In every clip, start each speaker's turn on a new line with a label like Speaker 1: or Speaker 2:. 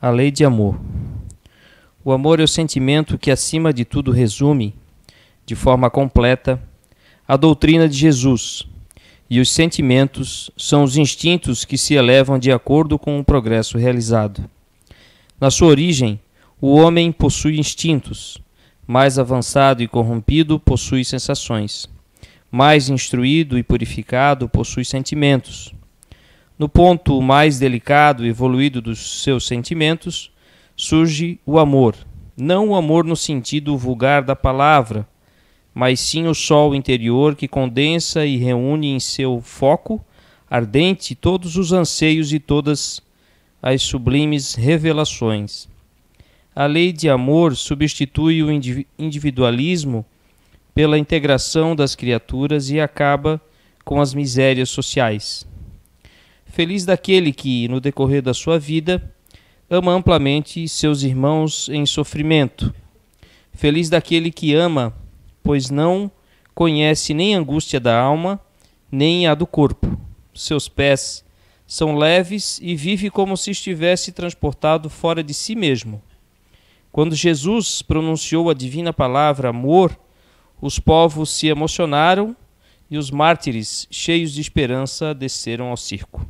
Speaker 1: A lei de amor. O amor é o sentimento que, acima de tudo, resume, de forma completa, a doutrina de Jesus, e os sentimentos são os instintos que se elevam de acordo com o progresso realizado. Na sua origem, o homem possui instintos, mais avançado e corrompido possui sensações, mais instruído e purificado possui sentimentos. No ponto mais delicado e evoluído dos seus sentimentos, surge o amor, não o amor no sentido vulgar da palavra, mas sim o sol interior que condensa e reúne em seu foco ardente todos os anseios e todas as sublimes revelações. A lei de amor substitui o individualismo pela integração das criaturas e acaba com as misérias sociais. Feliz daquele que, no decorrer da sua vida, ama amplamente seus irmãos em sofrimento. Feliz daquele que ama, pois não conhece nem a angústia da alma, nem a do corpo. Seus pés são leves e vive como se estivesse transportado fora de si mesmo. Quando Jesus pronunciou a divina palavra amor, os povos se emocionaram e os mártires, cheios de esperança, desceram ao circo.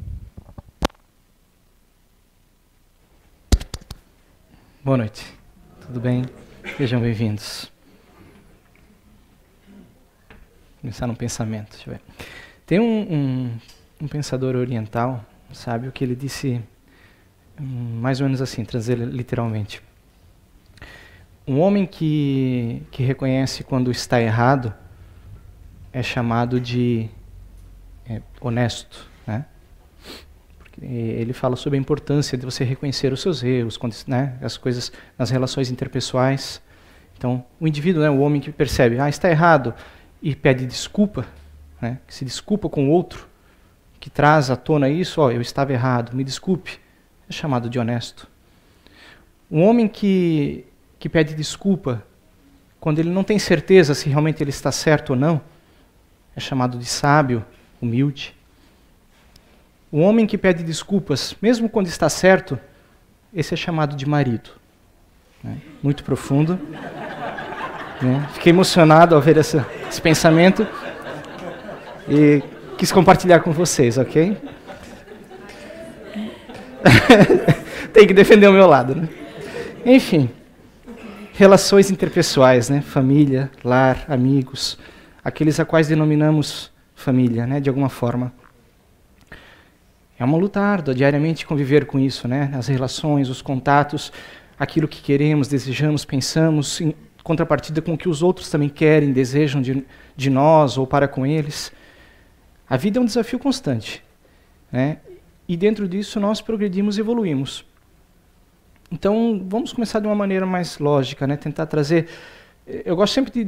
Speaker 2: Boa noite, tudo bem? Sejam bem-vindos. Vou começar num pensamento. Deixa eu ver. Tem um pensador oriental, sábio, que ele disse mais ou menos assim, trazer literalmente. Um homem que reconhece quando está errado é chamado de honesto, né? Porque ele fala sobre a importância de você reconhecer os seus erros, né? As coisas nas relações interpessoais. Então, o indivíduo, né, o homem que percebe, está errado e pede desculpa, né? Que se desculpa com o outro, que traz à tona isso, eu estava errado, me desculpe, é chamado de honesto. Um homem que pede desculpa quando ele não tem certeza se realmente ele está certo ou não, é chamado de sábio, humilde. Um homem que pede desculpas, mesmo quando está certo, esse é chamado de marido. Né? Muito profundo. Né? Fiquei emocionado ao ver esse pensamento e quis compartilhar com vocês, ok? Tem que defender o meu lado, né? Enfim. Relações interpessoais, né? Família, lar, amigos, aqueles a quais denominamos família, né? De alguma forma. É uma luta árdua diariamente conviver com isso, né? As relações, os contatos, aquilo que queremos, desejamos, pensamos, em contrapartida com o que os outros também querem, desejam de nós ou para com eles. A vida é um desafio constante, né? E dentro disso nós progredimos e evoluímos. Então, vamos começar de uma maneira mais lógica, né? Tentar trazer... Eu gosto sempre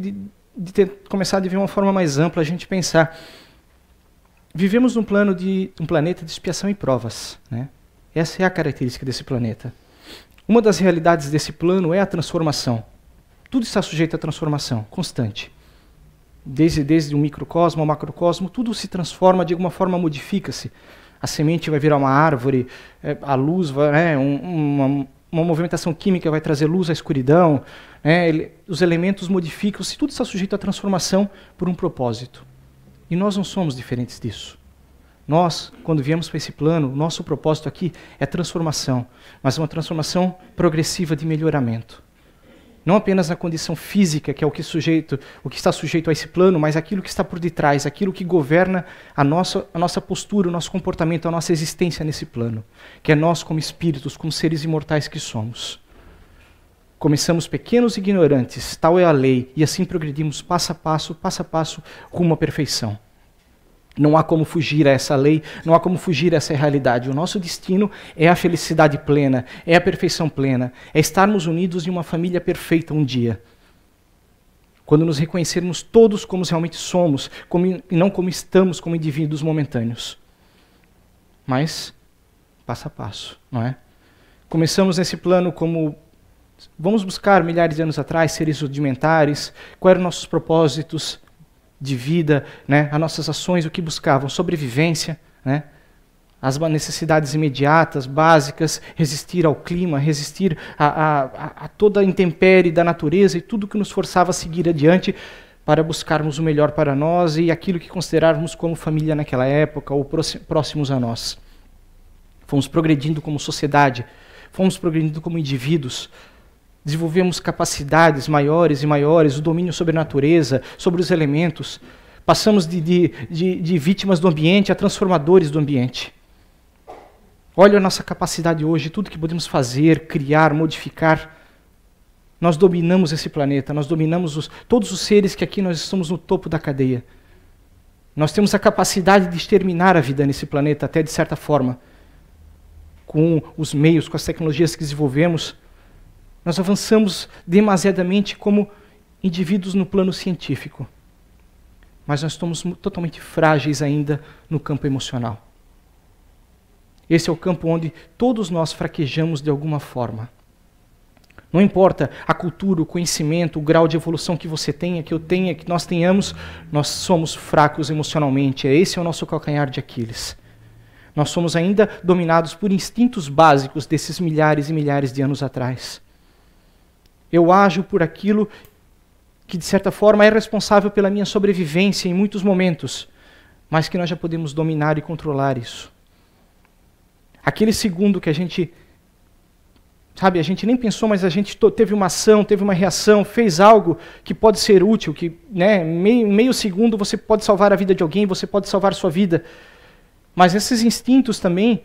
Speaker 2: de começar de ver uma forma mais ampla, a gente pensar. Vivemos num planeta de expiação e provas, né? Essa é a característica desse planeta. Uma das realidades desse plano é a transformação. Tudo está sujeito à transformação, constante. Desde o microcosmo ao macrocosmo, tudo se transforma, de alguma forma modifica-se. A semente vai virar uma árvore, a luz vai... Uma movimentação química vai trazer luz à escuridão, né? Os elementos modificam-se, tudo está sujeito à transformação por um propósito. E nós não somos diferentes disso. Nós, quando viemos para esse plano, o nosso propósito aqui é transformação, mas uma transformação progressiva de melhoramento. Não apenas na condição física, que é o que está sujeito a esse plano, mas aquilo que está por detrás, aquilo que governa a nossa postura, o nosso comportamento, a nossa existência nesse plano, que é nós como espíritos, como seres imortais que somos. Começamos pequenos e ignorantes, tal é a lei, e assim progredimos passo a passo, rumo à perfeição. Não há como fugir a essa lei, não há como fugir a essa realidade. O nosso destino é a felicidade plena, é a perfeição plena, é estarmos unidos em uma família perfeita um dia. Quando nos reconhecermos todos como realmente somos, e não como estamos como indivíduos momentâneos. Mas, passo a passo, não é? Começamos nesse plano como... Vamos buscar milhares de anos atrás, seres rudimentares, quais eram nossos propósitos de vida, né? As nossas ações, o que buscavam? Sobrevivência, né? as necessidades imediatas, básicas, resistir ao clima, resistir a toda a intempérie da natureza e tudo que nos forçava a seguir adiante para buscarmos o melhor para nós e aquilo que considerarmos como família naquela época ou próximos a nós. Fomos progredindo como sociedade, fomos progredindo como indivíduos, desenvolvemos capacidades maiores e maiores, o domínio sobre a natureza, sobre os elementos. Passamos de vítimas do ambiente a transformadores do ambiente. Olha a nossa capacidade hoje, tudo que podemos fazer, criar, modificar. Nós dominamos esse planeta, nós dominamos todos os seres que aqui nós estamos no topo da cadeia. Nós temos a capacidade de exterminar a vida nesse planeta, até de certa forma. Com os meios, com as tecnologias que desenvolvemos, nós avançamos demasiadamente como indivíduos no plano científico. Mas nós estamos totalmente frágeis ainda no campo emocional. Esse é o campo onde todos nós fraquejamos de alguma forma. Não importa a cultura, o conhecimento, o grau de evolução que você tenha, que eu tenha, que nós tenhamos, nós somos fracos emocionalmente. Esse é o nosso calcanhar de Aquiles. Nós somos ainda dominados por instintos básicos desses milhares e milhares de anos atrás. Eu ajo por aquilo que, de certa forma, é responsável pela minha sobrevivência em muitos momentos, mas que nós já podemos dominar e controlar isso. Aquele segundo que a gente nem pensou, mas a gente teve uma ação, teve uma reação, fez algo que pode ser útil, que meio segundo você pode salvar a vida de alguém, você pode salvar a sua vida. Mas esses instintos também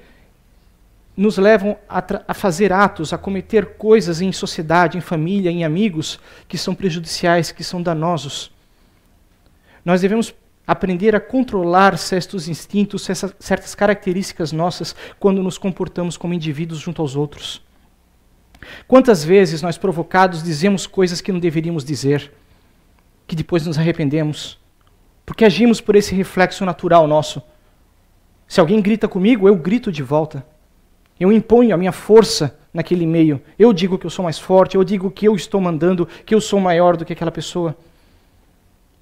Speaker 2: nos levam a fazer atos, a cometer coisas em sociedade, em família, em amigos, que são prejudiciais, que são danosos. Nós devemos aprender a controlar certos instintos, certas características nossas, quando nos comportamos como indivíduos junto aos outros. Quantas vezes nós, provocados, dizemos coisas que não deveríamos dizer, que depois nos arrependemos, porque agimos por esse reflexo natural nosso. Se alguém grita comigo, eu grito de volta. Eu imponho a minha força naquele meio. Eu digo que eu sou mais forte, eu digo que eu estou mandando, que eu sou maior do que aquela pessoa.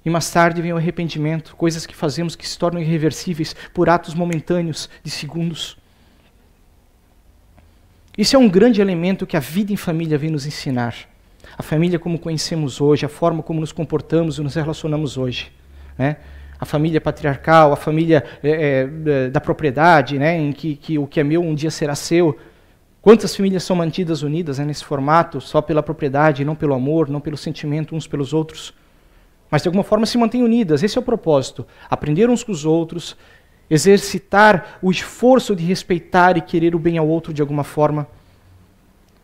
Speaker 2: E mais tarde vem o arrependimento, coisas que fazemos que se tornam irreversíveis por atos momentâneos de segundos. Isso é um grande elemento que a vida em família vem nos ensinar. A família como conhecemos hoje, a forma como nos comportamos e nos relacionamos hoje. Né? A família patriarcal, a família da propriedade, né? Em que o que é meu um dia será seu. Quantas famílias são mantidas unidas, né, nesse formato, só pela propriedade, não pelo amor, não pelo sentimento uns pelos outros. Mas de alguma forma se mantêm unidas, esse é o propósito. Aprender uns com os outros, exercitar o esforço de respeitar e querer o bem ao outro de alguma forma.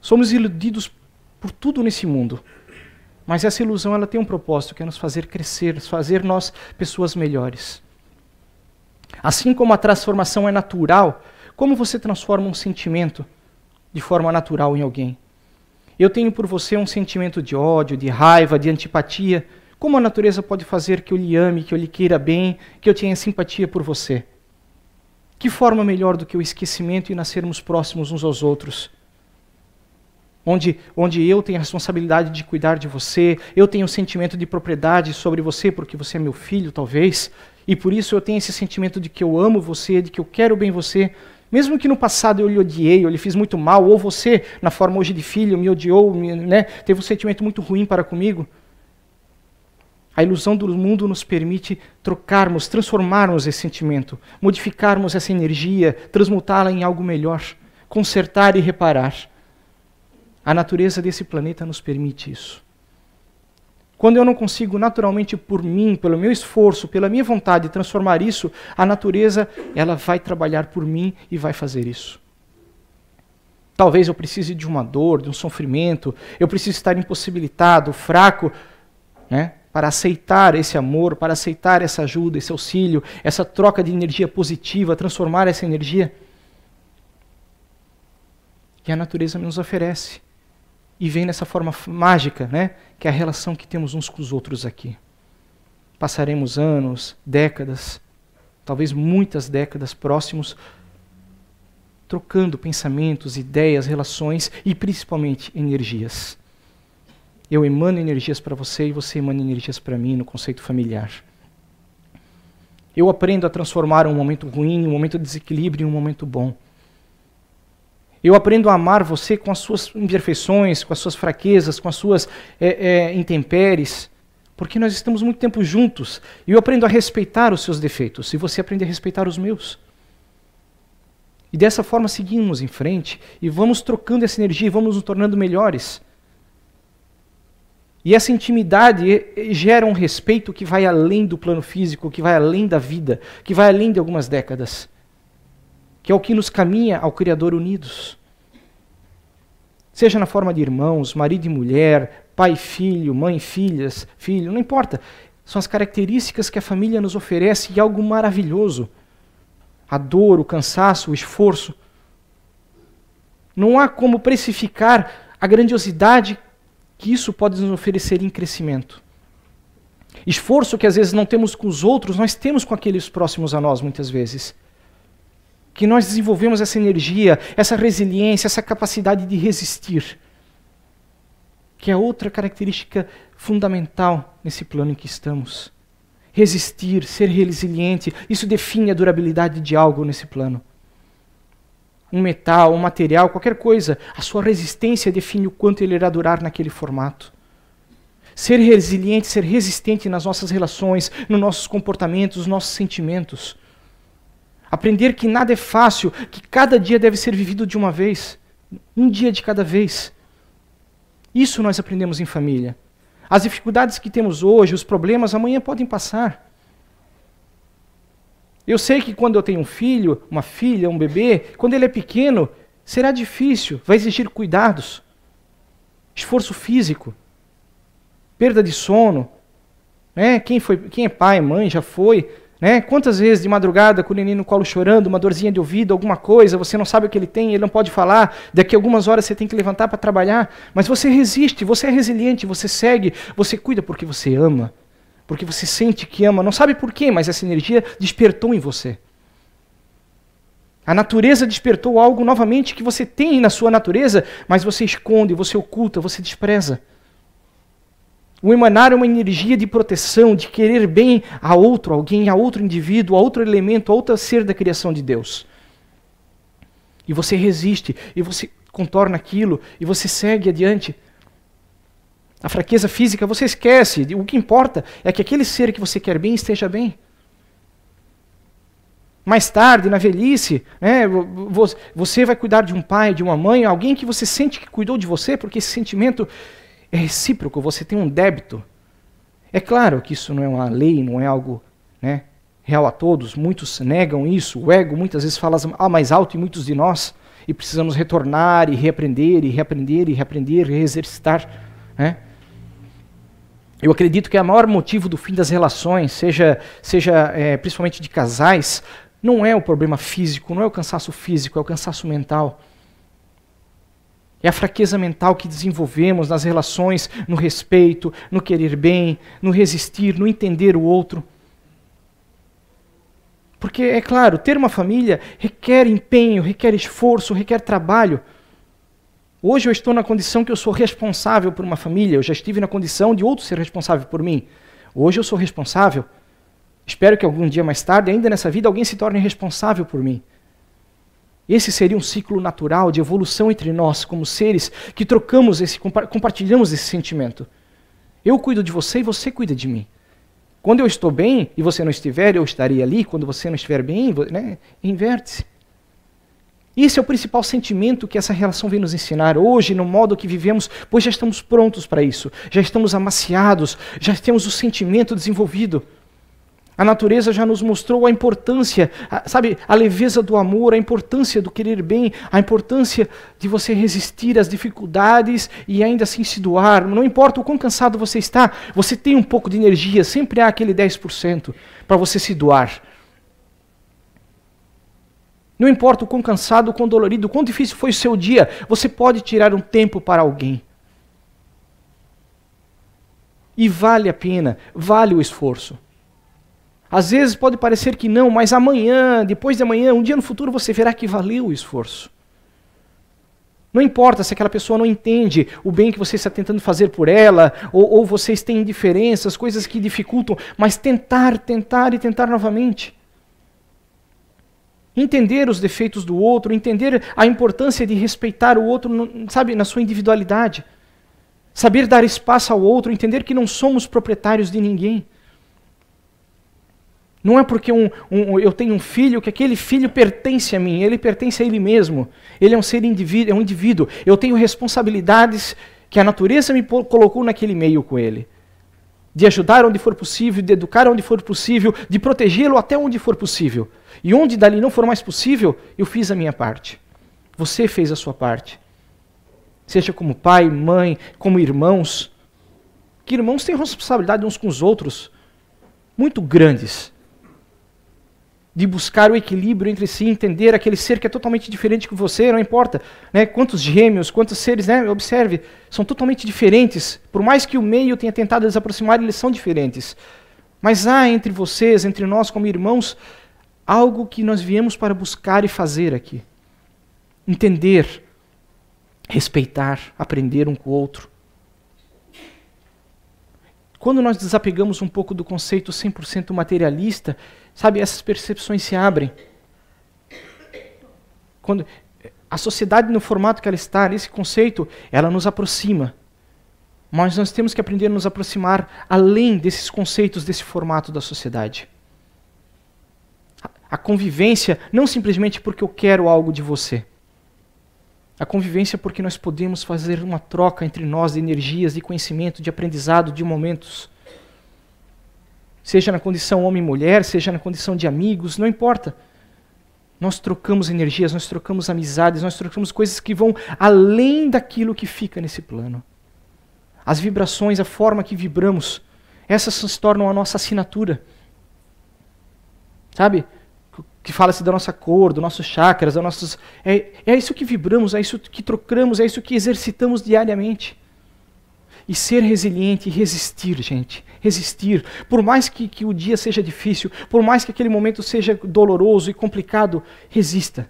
Speaker 2: Somos iludidos por tudo nesse mundo. Mas essa ilusão ela tem um propósito, que é nos fazer crescer, fazer nós pessoas melhores. Assim como a transformação é natural, como você transforma um sentimento de forma natural em alguém? Eu tenho por você um sentimento de ódio, de raiva, de antipatia. Como a natureza pode fazer que eu lhe ame, que eu lhe queira bem, que eu tenha simpatia por você? Que forma melhor do que o esquecimento e nascermos próximos uns aos outros? Onde eu tenho a responsabilidade de cuidar de você, eu tenho um sentimento de propriedade sobre você, porque você é meu filho, talvez, e por isso eu tenho esse sentimento de que eu amo você, de que eu quero bem você, mesmo que no passado eu lhe odiei, eu lhe fiz muito mal, ou você, na forma hoje de filho, me odiou, teve um sentimento muito ruim para comigo. A ilusão do mundo nos permite trocarmos, transformarmos esse sentimento, modificarmos essa energia, transmutá-la em algo melhor, consertar e reparar. A natureza desse planeta nos permite isso. Quando eu não consigo naturalmente por mim, pelo meu esforço, pela minha vontade transformar isso, a natureza ela vai trabalhar por mim e vai fazer isso. Talvez eu precise de uma dor, de um sofrimento, eu preciso estar impossibilitado, fraco, né, para aceitar esse amor, para aceitar essa ajuda, esse auxílio, essa troca de energia positiva, transformar essa energia. E a natureza nos oferece. E vem nessa forma mágica, né, que é a relação que temos uns com os outros aqui. Passaremos anos, décadas, talvez muitas décadas próximos, trocando pensamentos, ideias, relações e principalmente energias. Eu emano energias para você e você emana energias para mim no conceito familiar. Eu aprendo a transformar um momento ruim, um momento de desequilíbrio em um momento bom. Eu aprendo a amar você com as suas imperfeições, com as suas fraquezas, com as suas intempéries, porque nós estamos muito tempo juntos. E eu aprendo a respeitar os seus defeitos, e você aprende a respeitar os meus. E dessa forma seguimos em frente, e vamos trocando essa energia, e vamos nos tornando melhores. E essa intimidade gera um respeito que vai além do plano físico, que vai além da vida, que vai além de algumas décadas, que é o que nos caminha ao Criador unidos. Seja na forma de irmãos, marido e mulher, pai e filho, mãe e filhas, filho, não importa. São as características que a família nos oferece e é algo maravilhoso. A dor, o cansaço, o esforço. Não há como precificar a grandiosidade que isso pode nos oferecer em crescimento. Esforço que às vezes não temos com os outros, nós temos com aqueles próximos a nós, muitas vezes. Que nós desenvolvemos essa energia, essa resiliência, essa capacidade de resistir. Que é outra característica fundamental nesse plano em que estamos. Resistir, ser resiliente, isso define a durabilidade de algo nesse plano. Um metal, um material, qualquer coisa, a sua resistência define o quanto ele irá durar naquele formato. Ser resiliente, ser resistente nas nossas relações, nos nossos comportamentos, nos nossos sentimentos. Aprender que nada é fácil, que cada dia deve ser vivido de uma vez, um dia de cada vez. Isso nós aprendemos em família. As dificuldades que temos hoje, os problemas, amanhã podem passar. Eu sei que quando eu tenho um filho, uma filha, um bebê, quando ele é pequeno, será difícil, vai exigir cuidados, esforço físico, perda de sono. Né? Quem é pai, mãe, já foi. Né? Quantas vezes de madrugada com o neném no colo chorando, uma dorzinha de ouvido, alguma coisa, você não sabe o que ele tem, ele não pode falar, daqui a algumas horas você tem que levantar para trabalhar, mas você resiste, você é resiliente, você segue, você cuida porque você ama, porque você sente que ama, não sabe por quê, mas essa energia despertou em você. A natureza despertou algo novamente que você tem na sua natureza, mas você esconde, você oculta, você despreza. O emanar é uma energia de proteção, de querer bem a outro, alguém, a outro indivíduo, a outro elemento, a outro ser da criação de Deus. E você resiste, e você contorna aquilo, e você segue adiante. A fraqueza física você esquece, o que importa é que aquele ser que você quer bem esteja bem. Mais tarde, na velhice, né, você vai cuidar de um pai, de uma mãe, alguém que você sente que cuidou de você, porque esse sentimento é recíproco, você tem um débito. É claro que isso não é uma lei, não é algo, né, real a todos. Muitos negam isso. O ego muitas vezes fala mais alto em muitos de nós. E precisamos retornar e reaprender, e reaprender, e reaprender, e reexercitar. Né? Eu acredito que o maior motivo do fim das relações, seja principalmente de casais, não é o problema físico, não é o cansaço físico, é o cansaço mental. É a fraqueza mental que desenvolvemos nas relações, no respeito, no querer bem, no resistir, no entender o outro. Porque, é claro, ter uma família requer empenho, requer esforço, requer trabalho. Hoje eu estou na condição que eu sou responsável por uma família, eu já estive na condição de outro ser responsável por mim. Hoje eu sou responsável. Espero que algum dia mais tarde, ainda nessa vida, alguém se torne responsável por mim. Esse seria um ciclo natural de evolução entre nós, como seres que compartilhamos esse sentimento. Eu cuido de você e você cuida de mim. Quando eu estou bem e você não estiver, eu estarei ali. Quando você não estiver bem, né, inverte-se. Esse é o principal sentimento que essa relação vem nos ensinar hoje, no modo que vivemos, pois já estamos prontos para isso. Já estamos amaciados, já temos o sentimento desenvolvido. A natureza já nos mostrou a importância, sabe, a leveza do amor, a importância do querer bem, a importância de você resistir às dificuldades e ainda assim se doar. Não importa o quão cansado você está, você tem um pouco de energia, sempre há aquele 10% para você se doar. Não importa o quão cansado, o quão dolorido, o quão difícil foi o seu dia, você pode tirar um tempo para alguém. E vale a pena, vale o esforço. Às vezes pode parecer que não, mas amanhã, depois de amanhã, um dia no futuro você verá que valeu o esforço. Não importa se aquela pessoa não entende o bem que você está tentando fazer por ela, ou vocês têm indiferenças, coisas que dificultam, mas tentar e tentar novamente. Entender os defeitos do outro, entender a importância de respeitar o outro, sabe, na sua individualidade. Saber dar espaço ao outro, entender que não somos proprietários de ninguém. Não é porque eu tenho um filho que aquele filho pertence a mim, ele pertence a ele mesmo. Ele é um ser indivíduo, é um indivíduo. Eu tenho responsabilidades que a natureza me colocou naquele meio com ele. De ajudar onde for possível, de educar onde for possível, de protegê-lo até onde for possível. E onde dali não for mais possível, eu fiz a minha parte. Você fez a sua parte. Seja como pai, mãe, como irmãos. Que irmãos têm responsabilidade uns com os outros muito grandes. De buscar o equilíbrio entre si, entender aquele ser que é totalmente diferente que você, não importa, né, quantos gêmeos, quantos seres, né, observe, são totalmente diferentes. Por mais que o meio tenha tentado les aproximar, eles são diferentes. Mas há entre vocês, entre nós como irmãos, algo que nós viemos para buscar e fazer aqui. Entender, respeitar, aprender um com o outro. Quando nós desapegamos um pouco do conceito 100% materialista, sabe, essas percepções se abrem. Quando a sociedade no formato que ela está, nesse conceito, ela nos aproxima. Mas nós temos que aprender a nos aproximar além desses conceitos, desse formato da sociedade. A convivência, não simplesmente porque eu quero algo de você. A convivência porque nós podemos fazer uma troca entre nós de energias, de conhecimento, de aprendizado, de momentos. Seja na condição homem e mulher, seja na condição de amigos, não importa. Nós trocamos energias, nós trocamos amizades, nós trocamos coisas que vão além daquilo que fica nesse plano. As vibrações, a forma que vibramos, essas se tornam a nossa assinatura. Sabe? Que fala-se da nossa cor, dos nossos chakras, dos nossos... É isso que vibramos, é isso que trocamos, é isso que exercitamos diariamente. E ser resiliente e resistir, gente. Resistir. Por mais que o dia seja difícil, por mais que aquele momento seja doloroso e complicado, resista.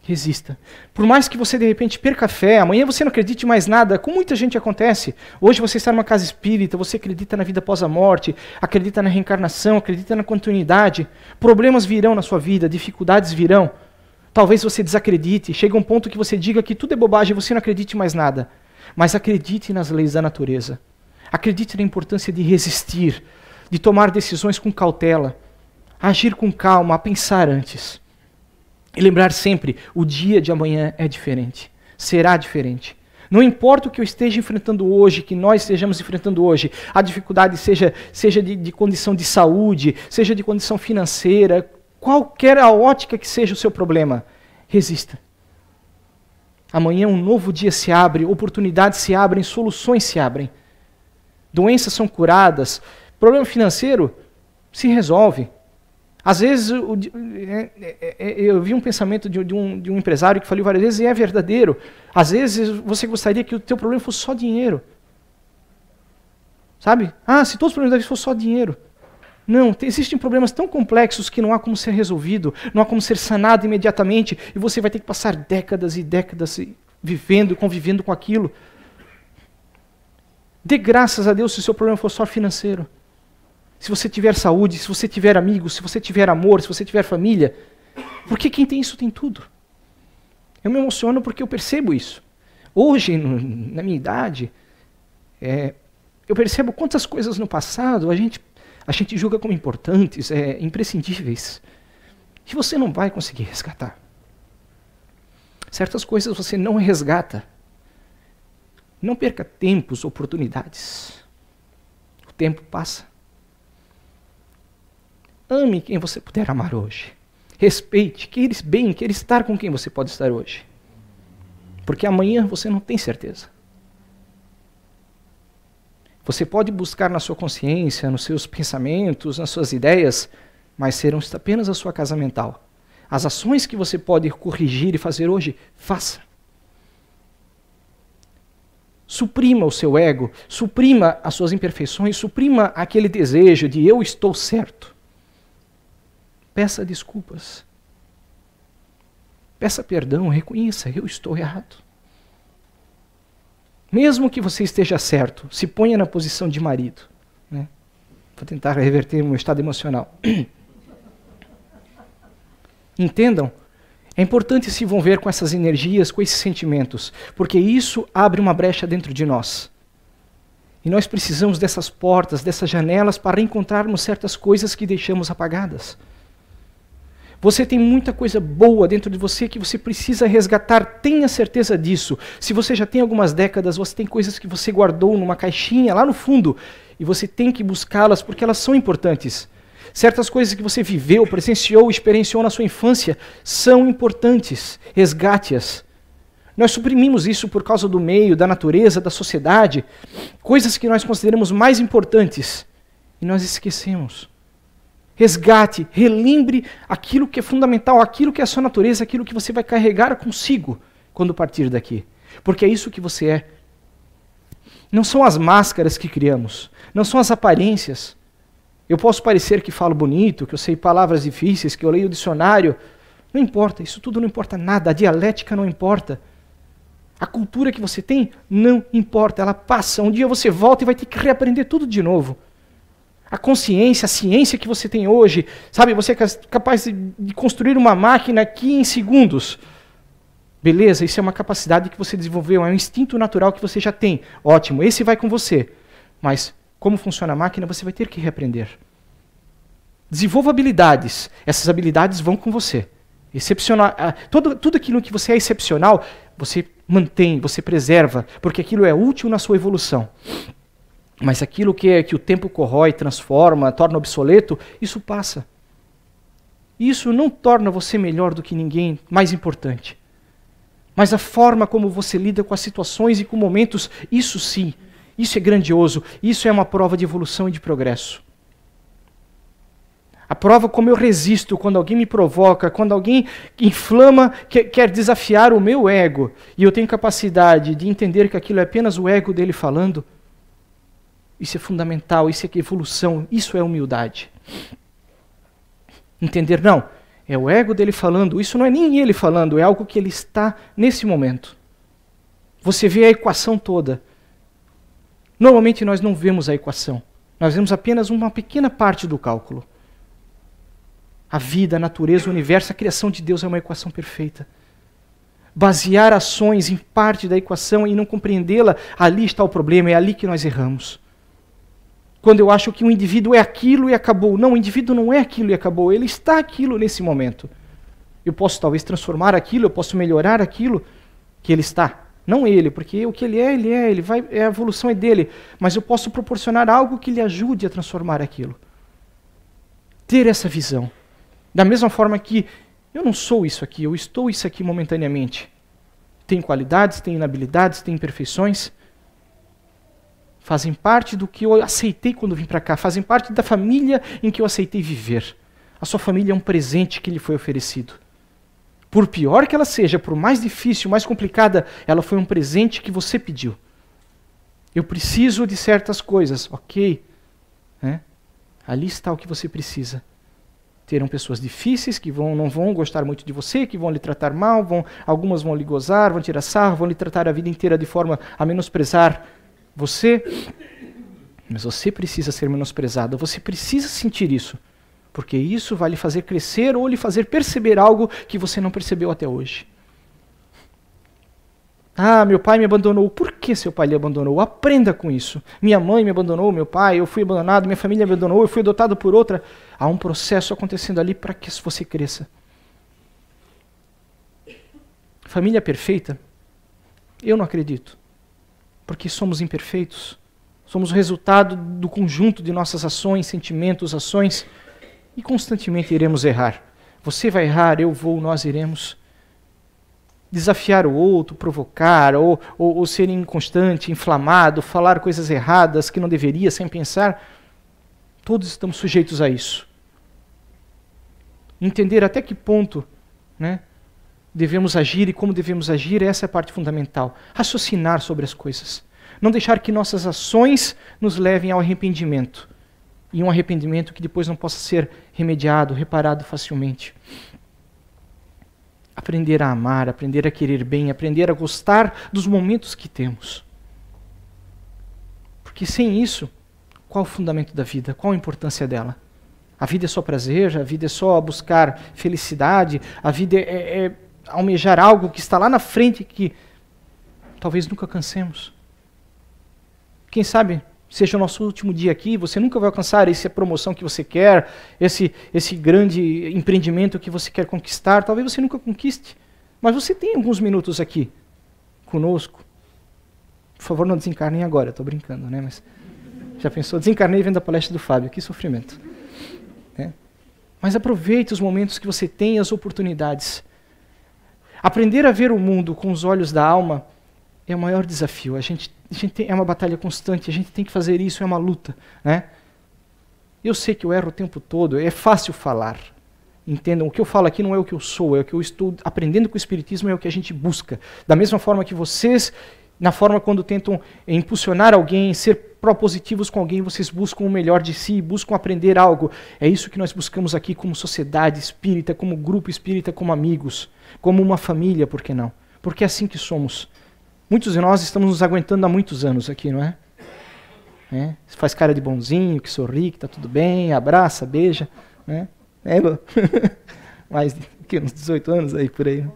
Speaker 2: Resista. Por mais que você de repente perca a fé, amanhã você não acredite mais nada, com muita gente acontece. Hoje você está numa casa espírita, você acredita na vida após a morte, acredita na reencarnação, acredita na continuidade. Problemas virão na sua vida, dificuldades virão. Talvez você desacredite, chega um ponto que você diga que tudo é bobagem e você não acredite mais nada. Mas acredite nas leis da natureza. Acredite na importância de resistir, de tomar decisões com cautela, agir com calma, a pensar antes. E lembrar sempre, o dia de amanhã é diferente, será diferente. Não importa o que eu esteja enfrentando hoje, que nós estejamos enfrentando hoje, a dificuldade seja de condição de saúde, seja de condição financeira, qualquer a ótica que seja o seu problema, resista. Amanhã um novo dia se abre, oportunidades se abrem, soluções se abrem. Doenças são curadas, problema financeiro se resolve. Às vezes, eu vi um pensamento de um empresário que falou várias vezes, e é verdadeiro. Às vezes, você gostaria que o teu problema fosse só dinheiro. Sabe? Se todos os problemas da vida fossem só dinheiro. Não, existem problemas tão complexos que não há como ser resolvido, não há como ser sanado imediatamente, e você vai ter que passar décadas e décadas vivendo, convivendo com aquilo. Dê graças a Deus se o seu problema for só financeiro. Se você tiver saúde, se você tiver amigos, se você tiver amor, se você tiver família. Porque quem tem isso tem tudo. Eu me emociono porque eu percebo isso. Hoje, na minha idade, eu percebo quantas coisas no passado a gente julga como importantes, imprescindíveis. E você não vai conseguir resgatar. Certas coisas você não resgata. Não perca tempos, oportunidades. O tempo passa. Ame quem você puder amar hoje. Respeite, queira bem, queira estar com quem você pode estar hoje. Porque amanhã você não tem certeza. Você pode buscar na sua consciência, nos seus pensamentos, nas suas ideias, mas serão apenas a sua casa mental. As ações que você pode corrigir e fazer hoje, faça. Suprima o seu ego, suprima as suas imperfeições, suprima aquele desejo de eu estou certo. Peça desculpas. Peça perdão, reconheça, eu estou errado. Mesmo que você esteja certo, se ponha na posição de marido. Né? Vou tentar reverter o meu estado emocional. Entendam? É importante se envolver com essas energias, com esses sentimentos, porque isso abre uma brecha dentro de nós. E nós precisamos dessas portas, dessas janelas, para reencontrarmos certas coisas que deixamos apagadas. Você tem muita coisa boa dentro de você que você precisa resgatar, tenha certeza disso. Se você já tem algumas décadas, você tem coisas que você guardou numa caixinha lá no fundo, e você tem que buscá-las porque elas são importantes. Certas coisas que você viveu, presenciou, experienciou na sua infância são importantes. Resgate-as. Nós suprimimos isso por causa do meio, da natureza, da sociedade, coisas que nós consideramos mais importantes, e nós esquecemos. Resgate, relembre aquilo que é fundamental, aquilo que é a sua natureza, aquilo que você vai carregar consigo quando partir daqui. Porque é isso que você é. Não são as máscaras que criamos, não são as aparências. Eu posso parecer que falo bonito, que eu sei palavras difíceis, que eu leio o dicionário. Não importa, isso tudo não importa nada, a dialética não importa. A cultura que você tem não importa, ela passa. Um dia você volta e vai ter que reaprender tudo de novo. A consciência, a ciência que você tem hoje, sabe, você é capaz de construir uma máquina aqui em segundos. Beleza, isso é uma capacidade que você desenvolveu, é um instinto natural que você já tem. Ótimo, esse vai com você. Mas como funciona a máquina, você vai ter que reaprender. Desenvolva habilidades, essas habilidades vão com você. Excepcional, tudo aquilo que você é excepcional, você mantém, você preserva, porque aquilo é útil na sua evolução. Mas aquilo que o tempo corrói, transforma, torna obsoleto, isso passa. Isso não torna você melhor do que ninguém, mais importante. Mas a forma como você lida com as situações e com momentos, isso sim, isso é grandioso, isso é uma prova de evolução e de progresso. A prova como eu resisto quando alguém me provoca, quando alguém inflama, quer desafiar o meu ego, e eu tenho capacidade de entender que aquilo é apenas o ego dele falando. Isso é fundamental, isso é evolução, isso é humildade. Entender, não, é o ego dele falando, isso não é nem ele falando, é algo que ele está nesse momento. Você vê a equação toda. Normalmente nós não vemos a equação, nós vemos apenas uma pequena parte do cálculo. A vida, a natureza, o universo, a criação de Deus é uma equação perfeita. Basear ações em parte da equação e não compreendê-la, ali está o problema, é ali que nós erramos. Quando eu acho que um indivíduo é aquilo e acabou. Não, o indivíduo não é aquilo e acabou, ele está aquilo nesse momento. Eu posso talvez transformar aquilo, eu posso melhorar aquilo que ele está. Não ele, porque o que ele vai, a evolução é dele. Mas eu posso proporcionar algo que lhe ajude a transformar aquilo. Ter essa visão. Da mesma forma que eu não sou isso aqui, eu estou isso aqui momentaneamente. Tenho qualidades, tenho inabilidades, tenho imperfeições. Fazem parte do que eu aceitei quando vim para cá, fazem parte da família em que eu aceitei viver. A sua família é um presente que lhe foi oferecido. Por pior que ela seja, por mais difícil, mais complicada, ela foi um presente que você pediu. Eu preciso de certas coisas, ok. Ali está o que você precisa. Terão pessoas difíceis que não vão gostar muito de você, que vão lhe tratar mal, algumas vão lhe gozar, vão tirar sarro, vão lhe tratar a vida inteira de forma a menosprezar você. Mas você precisa ser menosprezado, você precisa sentir isso, porque isso vai lhe fazer crescer ou lhe fazer perceber algo que você não percebeu até hoje. Ah, meu pai me abandonou. Por que seu pai lhe abandonou? Aprenda com isso. Minha mãe me abandonou, meu pai, eu fui abandonado, minha família me abandonou, eu fui adotado por outra. Há um processo acontecendo ali para que você cresça. Família perfeita? Eu não acredito. Porque somos imperfeitos. Somos o resultado do conjunto de nossas ações, sentimentos, ações. E constantemente iremos errar. Você vai errar, eu vou, nós iremos. Desafiar o outro, provocar, ou ser inconstante, inflamado, falar coisas erradas que não deveria, sem pensar. Todos estamos sujeitos a isso. Entender até que ponto devemos agir e como devemos agir, essa é a parte fundamental. Raciocinar sobre as coisas. Não deixar que nossas ações nos levem ao arrependimento. E um arrependimento que depois não possa ser remediado, reparado facilmente. aprender a amar, aprender a querer bem, aprender a gostar dos momentos que temos. Porque sem isso, qual o fundamento da vida? Qual a importância dela? A vida é só prazer, a vida é só buscar felicidade, a vida é almejar algo que está lá na frente que talvez nunca alcancemos. Quem sabe seja o nosso último dia aqui, você nunca vai alcançar essa promoção que você quer, esse grande empreendimento que você quer conquistar, talvez você nunca conquiste, mas você tem alguns minutos aqui conosco. Por favor, não desencarnem agora, estou brincando, né? Mas já pensou? Desencarnei vendo a palestra do Fábio, que sofrimento. Mas aproveite os momentos que você tem, as oportunidades. Aprender a ver o mundo com os olhos da alma é o maior desafio. É uma batalha constante, a gente tem que fazer isso, é uma luta, né? Eu sei que eu erro o tempo todo, é fácil falar. Entendam, o que eu falo aqui não é o que eu sou, é o que eu estou aprendendo com o Espiritismo, é o que a gente busca. Da mesma forma que vocês, na forma quando tentam impulsionar alguém, ser propositivos com alguém, vocês buscam o melhor de si, buscam aprender algo. É isso que nós buscamos aqui como sociedade espírita, como grupo espírita, como amigos, como uma família, por que não? Porque é assim que somos. Muitos de nós estamos nos aguentando há muitos anos aqui, não é? Você faz cara de bonzinho, que sorri, que está tudo bem, abraça, beija. Né? Mais de uns 18 anos aí, por aí.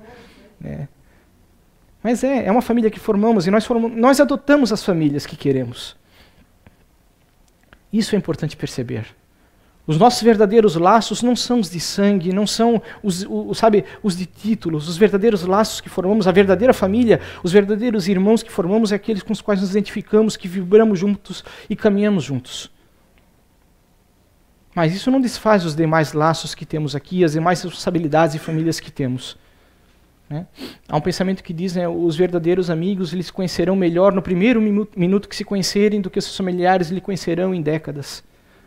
Speaker 2: Mas é uma família que formamos e nós adotamos as famílias que queremos. Isso é importante perceber. Os nossos verdadeiros laços não são os de sangue, não são os de títulos. Os verdadeiros laços que formamos, a verdadeira família, os verdadeiros irmãos que formamos é aqueles com os quais nos identificamos, que vibramos juntos e caminhamos juntos. Mas isso não desfaz os demais laços que temos aqui, as demais responsabilidades e famílias que temos. Né? Há um pensamento que diz, né, os verdadeiros amigos eles conhecerão melhor no primeiro minuto que se conhecerem do que os seus familiares lhe conhecerão em décadas.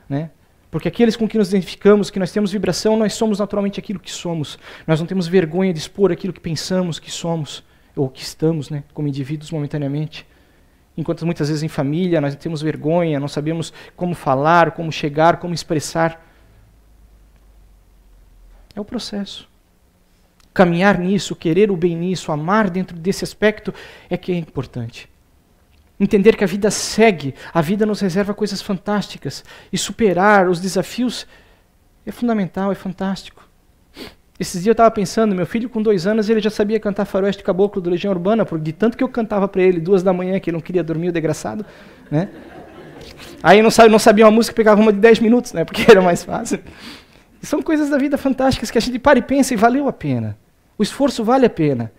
Speaker 2: Né? Porque aqueles com que nos identificamos, que nós temos vibração, nós somos naturalmente aquilo que somos. Nós não temos vergonha de expor aquilo que pensamos que somos, ou que estamos, né, como indivíduos momentaneamente. Enquanto muitas vezes em família nós temos vergonha, não sabemos como falar, como chegar, como expressar. É o processo. Caminhar nisso, querer o bem nisso, amar dentro desse aspecto é que é importante. Entender que a vida segue, a vida nos reserva coisas fantásticas e superar os desafios é fundamental, é fantástico. Esses dias eu estava pensando, meu filho com 2 anos ele já sabia cantar Faroeste Caboclo do Legião Urbana, porque de tanto que eu cantava para ele 2 da manhã que ele não queria dormir, o desgraçado, né? Aí não sabia uma música, pegava uma de 10 minutos, né? Porque era mais fácil. E são coisas da vida fantásticas que a gente para e pensa e valeu a pena. O esforço vale a pena.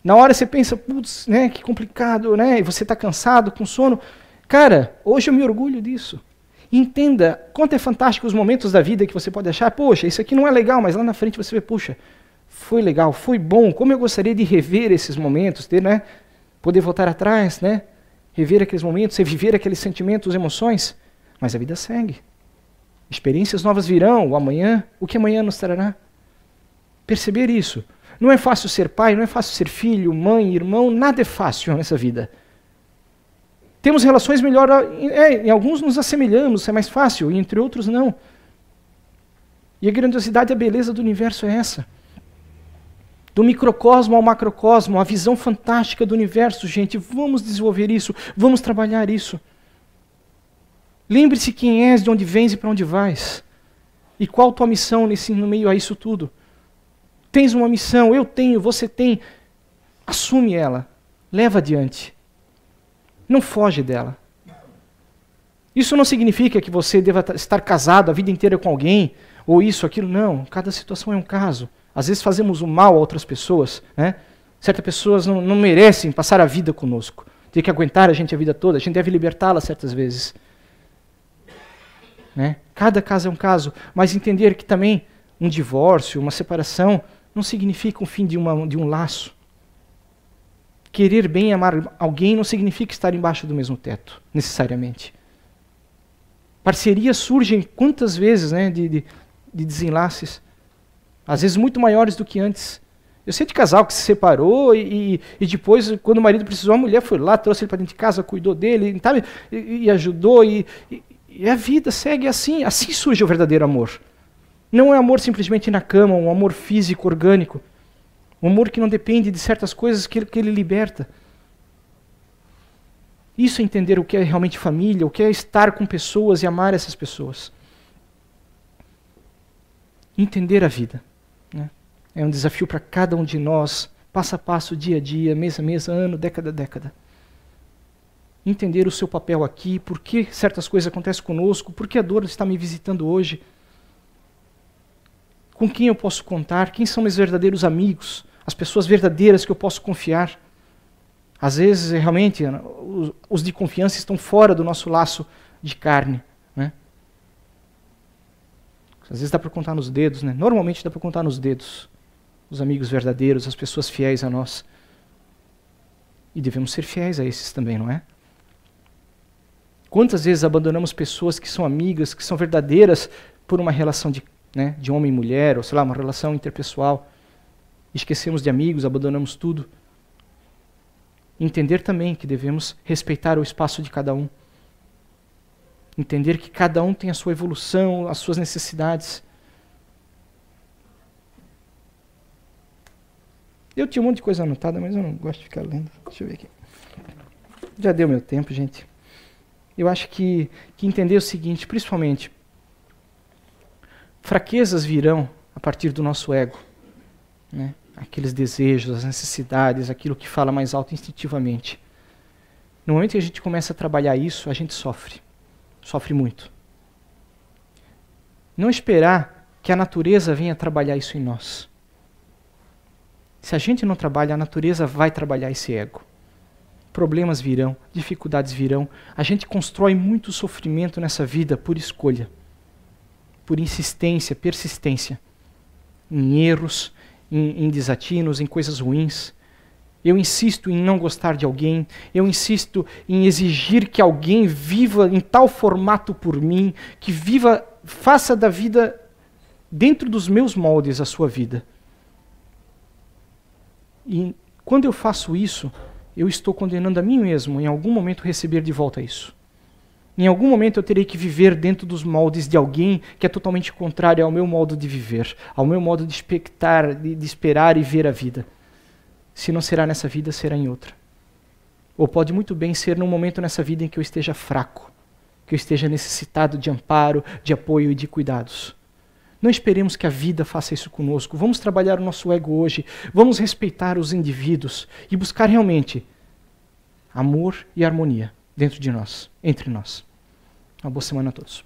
Speaker 2: Na hora você pensa, putz, né, que complicado, né? E você está cansado, com sono. Cara, hoje eu me orgulho disso. Entenda quanto é fantástico os momentos da vida que você pode achar, poxa, isso aqui não é legal, mas lá na frente você vê, puxa, foi legal, foi bom, como eu gostaria de rever esses momentos, né? Poder voltar atrás, né? Rever aqueles momentos, reviver aqueles sentimentos, emoções. Mas a vida segue. Experiências novas virão, o amanhã, o que amanhã nos trará? Perceber isso. Não é fácil ser pai, não é fácil ser filho, mãe, irmão, nada é fácil nessa vida. Temos relações melhor, em alguns nos assemelhamos, é mais fácil, e entre outros não. E a grandiosidade e a beleza do universo é essa. Do microcosmo ao macrocosmo, a visão fantástica do universo, gente, vamos desenvolver isso, vamos trabalhar isso. Lembre-se quem és, de onde vens e para onde vais. E qual a tua missão no meio a isso tudo. Tens uma missão, eu tenho, você tem. Assume ela, leva adiante. Não foge dela. Isso não significa que você deva estar casado a vida inteira com alguém, ou isso, aquilo, não. Cada situação é um caso. Às vezes fazemos o mal a outras pessoas. Né? Certas pessoas não merecem passar a vida conosco. Tem que aguentar a gente a vida toda, a gente deve libertá-las certas vezes. Né? Cada caso é um caso, mas entender que também um divórcio, uma separação, não significa o fim de um laço. Querer bem e amar alguém não significa estar embaixo do mesmo teto, necessariamente. Parcerias surgem quantas vezes, né, de desenlaces, às vezes muito maiores do que antes. Eu sei de casal que se separou e depois, quando o marido precisou, a mulher foi lá, trouxe ele para dentro de casa, cuidou dele, sabe, e ajudou, e a vida segue assim. Assim surge o verdadeiro amor. Não é amor simplesmente na cama, um amor físico, orgânico. Um amor que não depende de certas coisas que ele liberta. Isso é entender o que é realmente família, o que é estar com pessoas e amar essas pessoas. Entender a vida, né? É um desafio para cada um de nós, passo a passo, dia a dia, mês a mês, ano, década a década. Entender o seu papel aqui, por que certas coisas acontecem conosco, por que a dor está me visitando hoje. Com quem eu posso contar, quem são meus verdadeiros amigos, as pessoas verdadeiras que eu posso confiar. Às vezes, realmente, os de confiança estão fora do nosso laço de carne, né? Às vezes dá para contar nos dedos, né? Normalmente dá para contar nos dedos. Os amigos verdadeiros, as pessoas fiéis a nós. E devemos ser fiéis a esses também, não é? Quantas vezes abandonamos pessoas que são amigas, que são verdadeiras, por uma relação de homem e mulher, ou sei lá, uma relação interpessoal. Esquecemos de amigos, abandonamos tudo. Entender também que devemos respeitar o espaço de cada um. Entender que cada um tem a sua evolução, as suas necessidades. Eu tinha um monte de coisa anotada, mas eu não gosto de ficar lendo. Deixa eu ver aqui. Já deu meu tempo, gente. Eu acho que entender o seguinte, principalmente, fraquezas virão a partir do nosso ego, né? Aqueles desejos, as necessidades, aquilo que fala mais alto instintivamente. No momento que a gente começa a trabalhar isso, a gente sofre. Sofre muito. Não esperar que a natureza venha trabalhar isso em nós. Se a gente não trabalha, a natureza vai trabalhar esse ego. Problemas virão, dificuldades virão. A gente constrói muito sofrimento nessa vida por escolha, por insistência, persistência, em erros, em desatinos, em coisas ruins. Eu insisto em não gostar de alguém, eu insisto em exigir que alguém viva em tal formato por mim, que faça da vida, dentro dos meus moldes, a sua vida. E quando eu faço isso, eu estou condenando a mim mesmo, em algum momento, receber de volta isso. Em algum momento eu terei que viver dentro dos moldes de alguém que é totalmente contrário ao meu modo de viver, ao meu modo de expectar, de esperar e ver a vida. Se não será nessa vida, será em outra. Ou pode muito bem ser num momento nessa vida em que eu esteja fraco, que eu esteja necessitado de amparo, de apoio e de cuidados. Não esperemos que a vida faça isso conosco. Vamos trabalhar o nosso ego hoje, vamos respeitar os indivíduos e buscar realmente amor e harmonia dentro de nós, entre nós. Uma boa semana a todos.